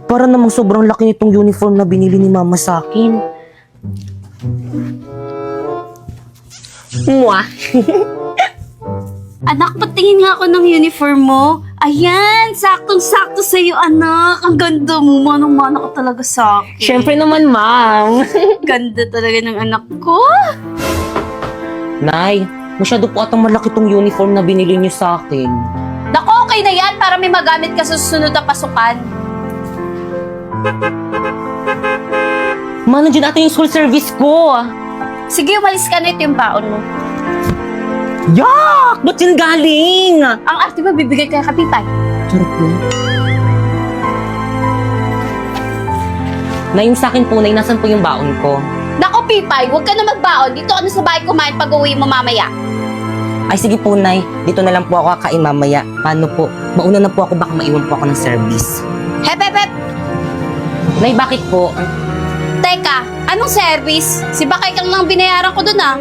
Para namang sobrang laki nitong uniform na binili ni Mama sa akin. Mwah! Anak, patingin nga ako ng uniform mo. Ayan, saktong-sakto sa'yo, anak. Ang ganda mo, manang-mana ka talaga sa akin. Siyempre naman, Ma'am. Ganda talaga ng anak ko. Nay, masyado po atang malaki tong uniform na binili niyo sa akin. Naku, okay na yan para may magamit ka sa susunod na pasukan. Ma, nandiyan ata yung school service ko. Sige, umalis ka na, ito yung baon mo. Yak! Ba't yan galing? Ang arte mo, bibigay kay Kapitay. Charot na. Nay, yung sa akin po, Nay, nasan po yung baon ko? Naku, Pipay, huwag ka na magbaon. Dito ka na sa bahay kumain pag uwi mo mamaya. Ay, sige po, Nay. Dito na lang po ako kakain mamaya. Paano po? Mauna na po ako, baka maiwan po ako ng service. Hep, hep, hep! Nay, bakit po? Teka, anong service? Si Bakay kang lang binayaran ko dun, ah.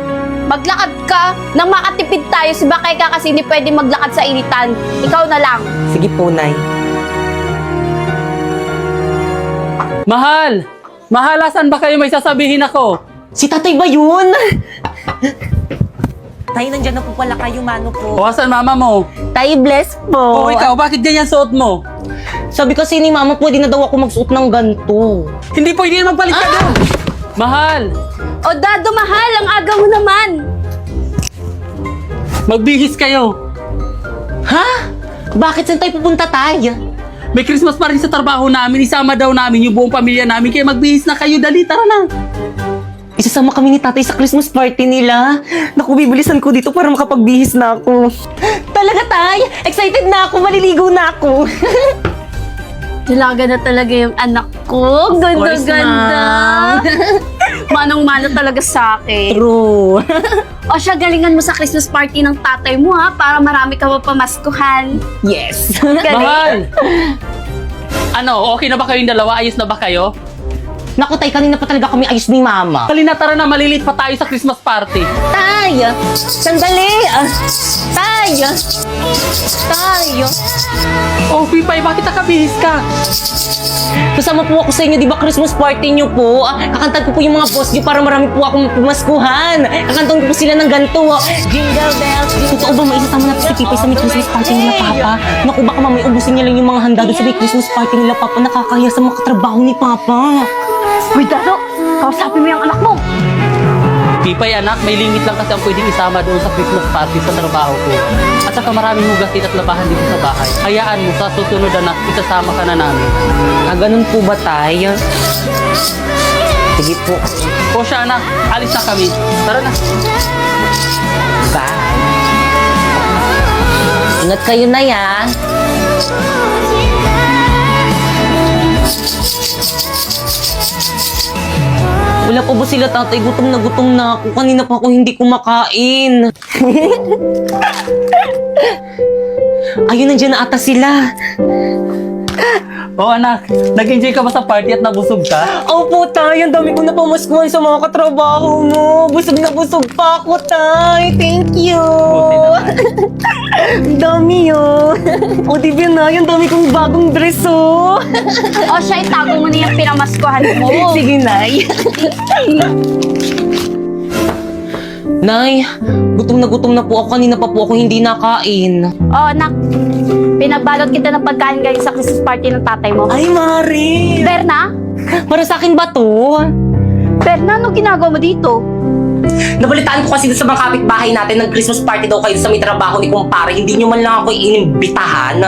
Maglakad ka. Nang makatipid tayo, si Bakay ka kasi hindi pwede maglakad sa initan. Ikaw na lang. Sige po, Nay. Mahal! Mahal, asan ba kayo? May sasabihin ako. Si tatay ba yun? Tay, nandyan na po pala kayo, mano po. O, asan mama mo? Tay, bless po. O, ikaw, bakit ganyan suot mo? Sabi kasi ni Mama, pwede na daw ako magsuot ng ganito. Hindi pwede magpalit ka doon. Mahal! O Dado, mahal, ang aga mo naman. Magbihis kayo. Ha? Bakit saan tayo pupunta, Tay? May Christmas pa rin sa trabaho namin. Isama daw namin yung buong pamilya namin. Kaya magbihis na kayo. Dali, tara na. Isasama kami ni Tatay sa Christmas party nila. Naku, bibilisan ko dito para makapagbihis na ako. Talaga, Tay? Excited na ako, maliligo na ako. Dalaga na talaga yung anak ko. course, Ganda-ganda. Manong-mano talaga sa akin. True. O siya, galingan mo sa Christmas party ng tatay mo, ha? Para marami ka mapamaskuhan. Yes. Mahal! Ano, okay na ba kayong dalawa? Ayos na ba kayo? Naku, Tay, kanina pa talaga kami ayos ni Mama. Dali na, tara na. Malilit pa tayo sa Christmas party. Tay! Sandali! Tay! Tay! Oh, Pipay, bakit nakabihis ka? Kasama po ako sa inyo, di ba Christmas party niyo po? Kakantan ko po yung mga boss niyo para marami po akong pumaskuhan. Kakantan ko po sila ng ganito. Jingle bells. Totoo ba may isasama na si Pipay sa may Christmas party nila, Papa? Naku, baka mamay ubusin niya lang yung mga handa doon sa may Christmas party nila, Papa. Nakakahiya sa mga katrabaho ni Papa. Uy, Dado, kausapin mo yung anak mo. Pipay, anak, may limit lang kasi ang pwedeng isama doon sa Christmas party sa trabaho ko. At saka maraming hugasin at labahan dito sa bahay. Hayaan mo, sa susunod, anak, isasama ka na namin. Ganun po ba, Tay? Sige po. O siya, anak, alis na kami. Tara na. Bye. Ingat kayo na, ya. Wala pa ba sila, Tatay? Gutom na ako. Kanina pa ako hindi kumakain. Ayun, nandiyan na ata sila. O anak, nag-enjoy ka ba sa party at nabusog ka? Opo, Tay. Ang dami ko na pamaskuhan sa mga katrabaho mo. Busog na busog pa ako, Tay. Thank you. Buti naman. Ang dami, oh. O, di ba, Nay? Ang dami kong bagong dress, oh. O siya, itago mo na yung pinamaskuhan mo. Sige, Nay. Nay, gutom na po ako. Kanina pa po ako hindi nakain. O anak, pinagbalot kita ng pagkain galing sa Christmas party ng tatay mo. Ay, Mari! Berna? Para sa akin ba to? Berna, ano ginagawa mo dito? Nabalitaan ko kasi sa mga kapitbahay natin ng Christmas party daw kayo sa may trabaho ni kumpare. Hindi nyo man lang ako inimbitahan.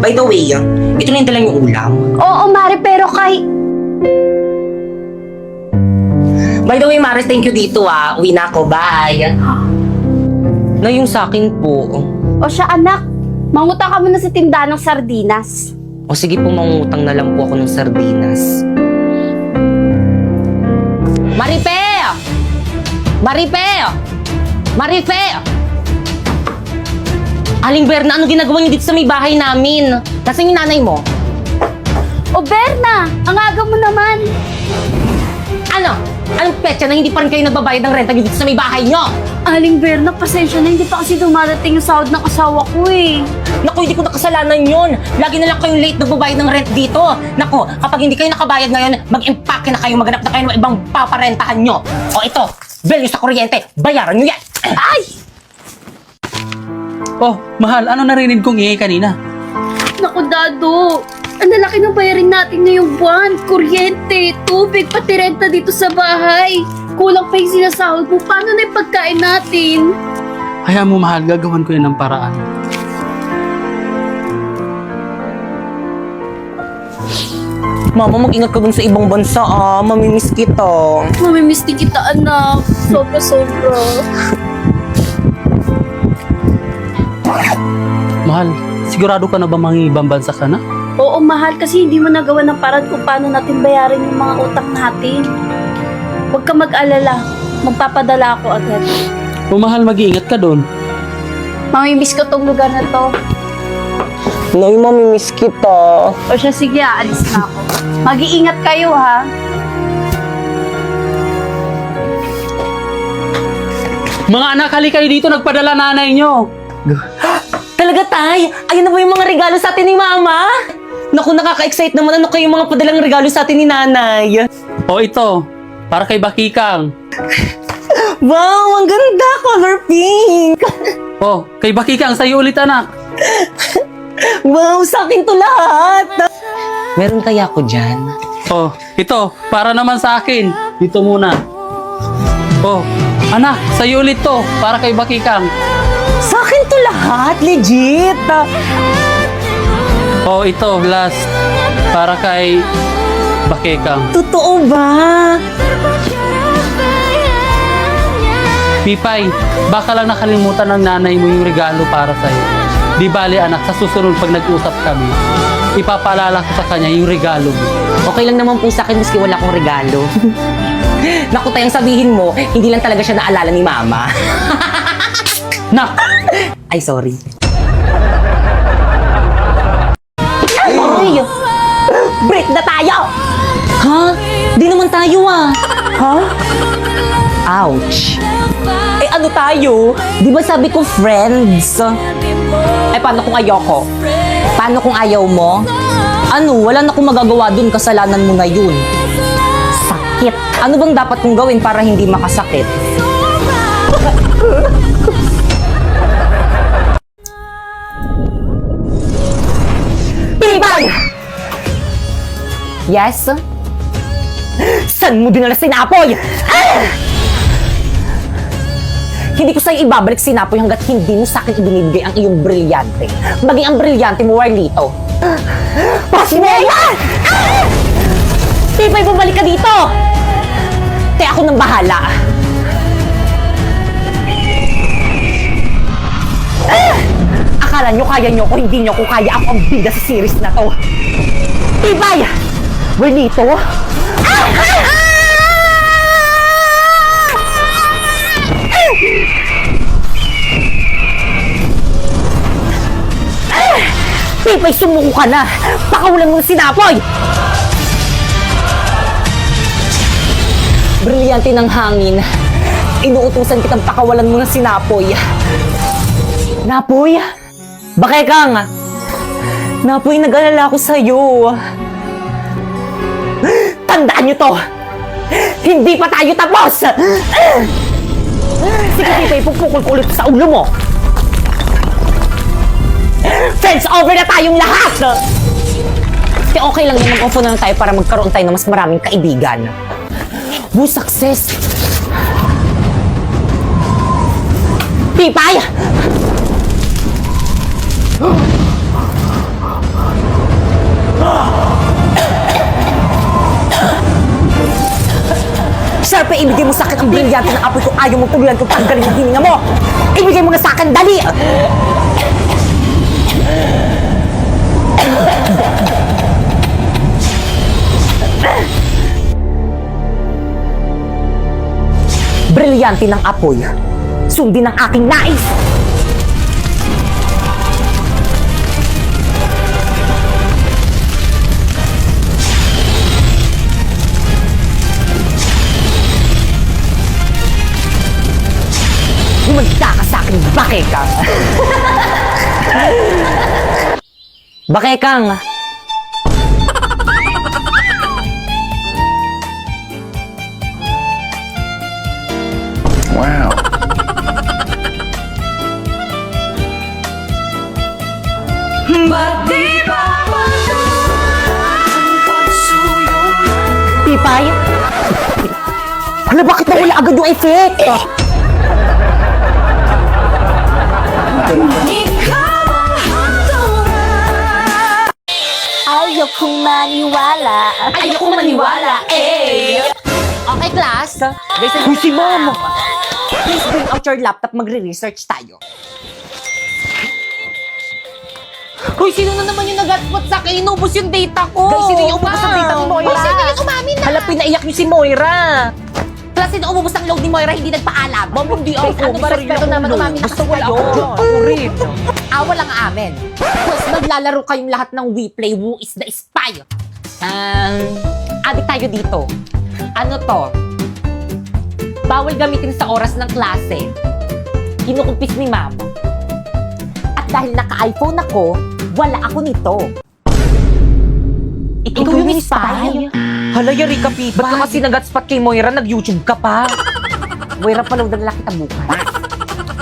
By the way, ito na yung dala yung ulam. Oo, Mari, pero kay... By the way, Maris, thank you dito, ah. Uwi na ako. Bye. Na yung sa akin po. O siya, anak, mangutang ka muna sa tindahan ng sardinas. O sige po, mangutang na lang po ako ng sardinas. Marife! Marife! Marife! Aling Berna, ano ginagawa niyo dito sa may bahay namin? Kasi yung nanay mo. O Berna, ang aga mo naman. Ano? Anong petsa na hindi pa rin kayo nagbabayad ng renta dito sa may bahay nyo? Aling Berna, pasensya na. Hindi pa kasi dumadating yung sahod ng asawa ko eh. Naku, hindi ko na kasalanan yun. Lagi na lang kayong late nagbabayad ng rent dito. Naku, kapag hindi kayo nakabayad ngayon, mag-impake na kayo, maghanap na kayo ng ibang paparentahan nyo. O ito, bill nyo sa kuryente, bayaran nyo yan. Ay! Oh, mahal, ano narinig kong ingay kanina? Naku, Dado. Ang lalaki ng bayarin natin ngayong buwan. Kuryente, tubig, pati renta dito sa bahay. Kulang pa yung sinasahod mo. Paano na yung pagkain natin? Hayaan mo, mahal, gagawan ko yan ng paraan. Mama, mag-ingat ka dun sa ibang bansa mamimiss kita. Mamimiss din kita, anak. Sobra-sobra. Mahal, sigurado ka na ba mangibang bansa ka na? Oo, mahal, kasi hindi mo nagawa ng paraan kung paano natin bayarin yung mga utang natin. Huwag ka mag-alala. Magpapadala ako agad. O mahal, mag-iingat ka doon. Mamimiss ko tong lugar na to. Nay, mamimiss kita. O siya, sige, aalis na ako. Mag-iingat kayo, ha? Mga anak, hali kayo dito, nagpadala nanay nyo. Talaga, Tay? Ayun na ba yung mga regalo sa atin ni Mama? Naku, nakaka-excite naman. Ano kayo yung mga padalang regalo sa atin ni Nanay? O ito, para kay Bakikang. Wow, ang ganda! Color pink! O, kay Bakikang, sa'yo ulit anak. Wow, sa akin to lahat! Meron kaya ako dyan? O, ito, para naman sa akin. Dito muna. O, anak, sa'yo ulit to, para kay Bakikang. Sa akin to lahat, legit! O, ito, last, para kay Bakikang. Totoo ba? Pipay, baka lang nakalimutan ng nanay mo yung regalo para sa'yo. Di bale anak, sa susunod pag nag-usap kami, ipapaalala ko sa kanya yung regalo mo. Okay lang naman po sa akin maski wala akong regalo. Naku, tayang sabihin mo, hindi lang talaga siya naalala ni Mama. Nak! Ay, sorry. Ay! Break na tayo! Ha? Di naman tayo Ha? Ouch! Eh ano tayo? Di ba sabi ko friends? Eh paano kung ayoko? Paano kung ayaw mo? Ano, wala na akong magagawa dun, kasalanan mo na yun. Sakit. Ano bang dapat kong gawin para hindi makasakit? Pipay! Yes? Saan mo dinala si Napoy? Hindi ko sa'yo ibabalik si Napoy hanggat hindi mo sa'kin ibinibigay ang iyong brilyante. Maging ang brilyante mo, Warlito. Pasineya! Pipay, bumalik ka dito! Kaya ako nang bahala. Akala nyo kaya nyo ko, hindi nyo ko kaya. Ako ang bida sa series na to. Pipay! Warlito? Pipay, sumuko ka na! Pakawalan mo na si Napoy! Brilyante ng hangin. Inuutusan kitang pakawalan mo na si Napoy. Napoy? Bakekang! Napoy, nag-alala ako sa'yo. Tandaan niyo to! Hindi pa tayo tapos! Sige, Pipay, pupukol ko ulit sa ulo mo! Friends, over na tayong lahat! Kaya okay lang yan, mag-offer na lang tayo para magkaroon tayo ng mas maraming kaibigan. Woo, success! Pipay! Sharpe, ibigay mo sa akin ang brilyante ng apoy kung ayaw mo tuluyan kung tanggalin ang hininga mo! Ibigay mo na sa akin, dali! Brilyante ng apoy. Sundin ang aking nais! Bakekang. Bakekang. Wow. Pipay? Hala, bakit nawala agad yung effect? Ayokong maniwala. Ayokong maniwala, eh. Okay, class. Uy, si ma'am! Please bring out your laptop, magre-research tayo. Hoy, sino na naman yung nag-hotspot sa akin? Inubos yung data ko! Guys, sino yung umubos ang data ni Moira? Hoy, sino yung umamin na? Hala, pinaiyak niyo si Moira! Class, sino umubos ang load ni Moira, hindi nagpaalam? Ma'am, hindi ako. Guys, ano ba, respeto naman, umamin na kasi Wala kayo. ako dyan. Ako rin. Walang amin. Plus, naglalaro kayong lahat ng We Play Who is the Spy. Adik tayo dito. Ano to? Bawal gamitin sa oras ng klase. Kinukumpis ni ma'am. At dahil naka-iPhone ako, wala ako nito. Ikaw yung spy? Hala, yari ka, Pipa. Ba't ka kasi nag-hotspot kay Moira? Nag-YouTube ka pa. Moira, paloadan lang kita bukas.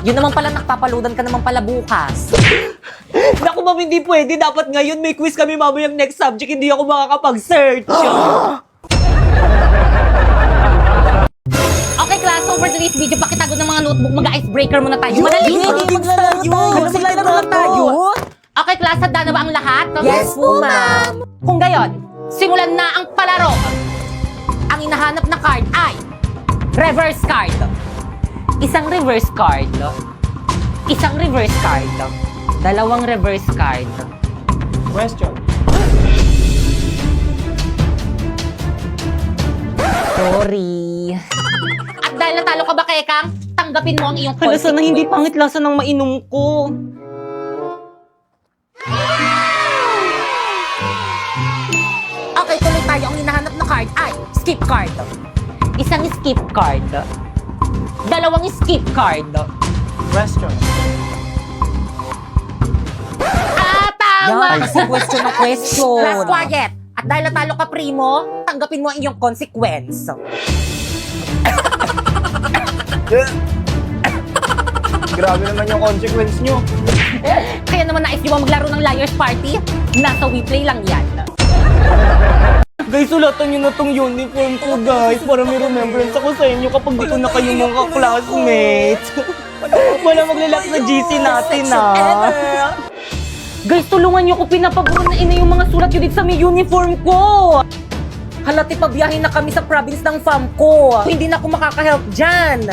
Yun naman pala, nakpapaloadan ka naman pala bukas. Naku, ma'am, hindi pwede. Dapat ngayon may quiz kami mamayang next subject. Hindi ako makakapag-search. Okay, class, so for today's video, pakitago ng mga notebook, mag-icebreaker muna tayo. Madali, Maglaro lang tayo. Okay, class, handa na ba ang lahat? Yes po, ma'am. Kung gayon, simulan na ang palaro. Ang hinahanap na card ay reverse card. Isang reverse card. Isang reverse card. Dalawang reverse card. Question. Sorry. At dahil natalo ka ba, Kekang, tanggapin mo ang iyong Hala, sana hindi consequence. pangit lasa ng mainom ko. Okay, tuloy tayo. Ang hinahanap na card ay skip card. Isang skip card. Dalawang skip card. Question. Tama! Yan, kasi question na question. Last quiet. At dahil natalo ka, Primo, tanggapin mo ang iyong consequence. Grabe naman yung consequence nyo. Kaya naman nais nyo ba maglaro ng Liar's Party? Nasa WePlay lang yan. Guys, sulatan nyo na tong uniform ko, guys. Para may remembrance ako sa inyo kapag dito na kayo mga classmates. Wala maglalak sa GC natin, ah. Guys, tulungan nyo ko. Pinapaburo na ina yung mga sulat yun dito sa may uniform ko. Halati pa biyahin na kami sa province ng fam ko. Hindi na ako makakahelp dyan.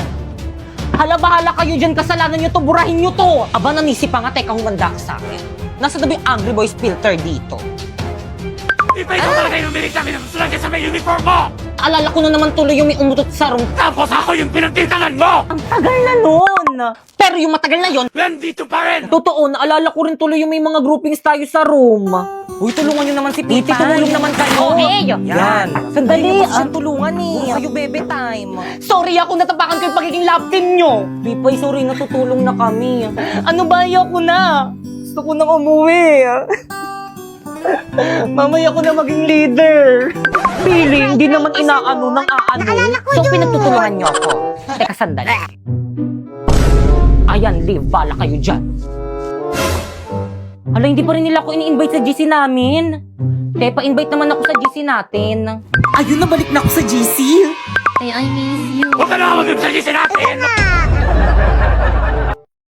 Hala, bahala kayo dyan. Kasalanan nyo to. Burahin nyo to. Aba, nanisi pa nga. Teka, humanda ka sa akin. Nasa tabi Angry Boys filter dito. Ipay ko talaga yung minigdami ng sulat sa may uniform mo! Alala ko na naman tuloy yung may umutot sa room. Tapos ako yung pinagtitanan mo! Ang tagal na nun. Pero yung matagal na yon, Nandito pa rin! totoo, naalala ko rin tuloy yung may mga groupings tayo sa room. Uy, tulungan nyo naman si Piti. Tumulong naman kayo. Okay. Yan. Sandali, ang tulungan eh. Kayo bebe time. Sorry ako, natapakan ko yung pagiging love team nyo. Pipay, sorry, natutulong na kami. Ano ba, ayoko na. Gusto ko nang umuwi. Mamaya ko na maging leader. Feeling, di naman inaano ng aano. So, pinagtutulungan nyo ako. Teka, sandali. Ayan, Liv, bala kayo dyan. Hala, hindi pa rin nila ako ini-invite sa GC namin. Kaya pa-invite naman ako sa GC natin. Ayun, nabalik na ako sa GC. I miss you. Huwag ka na mag-ibsagisi natin!